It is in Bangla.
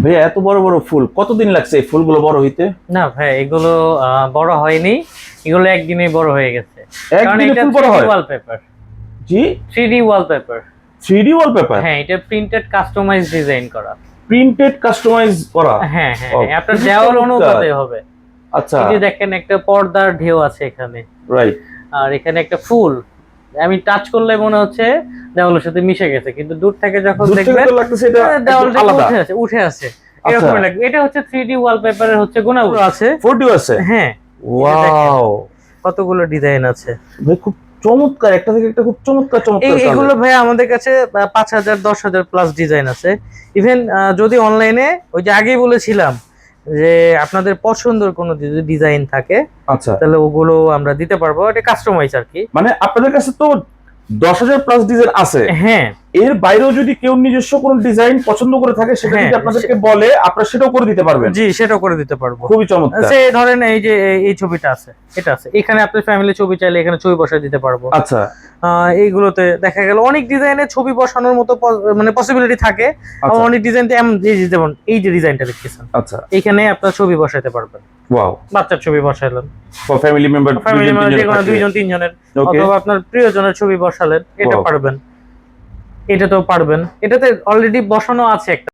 ভাইয়া এত বড় বড় ফুল কতদিন লাগছে এই ফুলগুলো বড় হইতে? না ভাই এগুলো বড় হয়নি, এগুলো একদিনেই বড় হয়ে গেছে। কারণ একদিনে এটা ফুল বড় 3D হয়? ওয়ালপেপার। জি, 3D ওয়ালপেপার। 3D wallpaper? হ্যাঁ, এটা প্রিন্টেড কাস্টমাইজ ডিজাইন করা। প্রিন্টেড কাস্টমাইজ করা? হ্যাঁ হ্যাঁ ও, হ্যাঁ, আপনার খুবই দেওয়াল চমৎকার। অনুপাতে হবে। আচ্ছা, এই যে দেখেন একটা পর্দার ঢেউ আছে এখানে, রাইট। আর এখানে একটা ফুল। আমি টাচ করলে মনে হচ্ছে দেওয়ালের সাথে মিশে গেছে, কিন্তু দূর থেকে যখন দূর থেকে দেখবেন তো লাগতেছে এটা দেওয়াল একটু থেকে আলাদা। উঠে আছে আচ্ছা, এরকম লাগবে। এটা হচ্ছে 3D ওয়ালপেপারের হচ্ছে গুণাগুণ আছে। 4D আছে? হ্যাঁ, ওয়াও, কতগুলো ডিজাইন আছে ভাই খুব চমৎকার, একটা থেকে একটা খুব চমৎকার চমৎকার এগুলো কালার। ভাই আমাদের কাছে 5,000 10,000 প্লাস ডিজাইন আছে। ইভেন যদি অনলাইনে ওই যে আগেই বলেছিলাম যে আপনাদের পছন্দের কোনো যদি ডিজাইন থাকে আচ্ছা, তাহলে ওগুলো আমরা দিতে পারবো, এটা কাস্টমাইজ আর কি। মানে আপনাদের কাছে তো 10,000 প্লাস ডিজাইন আছে, হ্যাঁ, এর বাইরেও যদি কেউ নিজস্ব কোনো ডিজাইন পছন্দ করে থাকে সেটা হ্যাঁ, যদি আপনাদেরকে বলে আপনারা সেটাও করে দিতে পারবেন? জি সেটাও করে দিতে পারবো। খুবই চমৎকার। সে ধরেন এই যে এই ছবিটা আছে, এটা আছে এখানে, আপনার ফ্যামিলি ছবি চাইলে এখানে ছবি বসায় দিতে পারবো। আচ্ছা, এইগুলোতে দেখা গেল অনেক ডিজাইনের ছবি বসানোর মতো মানে পসিবিলিটি থাকে। আবার আচ্ছা, অনেক ডিজাইন যেমন এই যে ডিজাইনটা দেখতেছেন, আচ্ছা, এইখানে আপনার ছবি বসাইতে পারবেন। ওয়াও, বাচ্চার ছবি বসাইলেন, for family member, family member যে কোনো 2-3 জনের, ওকে, অথবা আপনার প্রিয়জনের ছবি বসালেন, এটা Wow. পারবেন। এটাতেও পারবেন, এটাতে অলরেডি বসানো আছে একটা।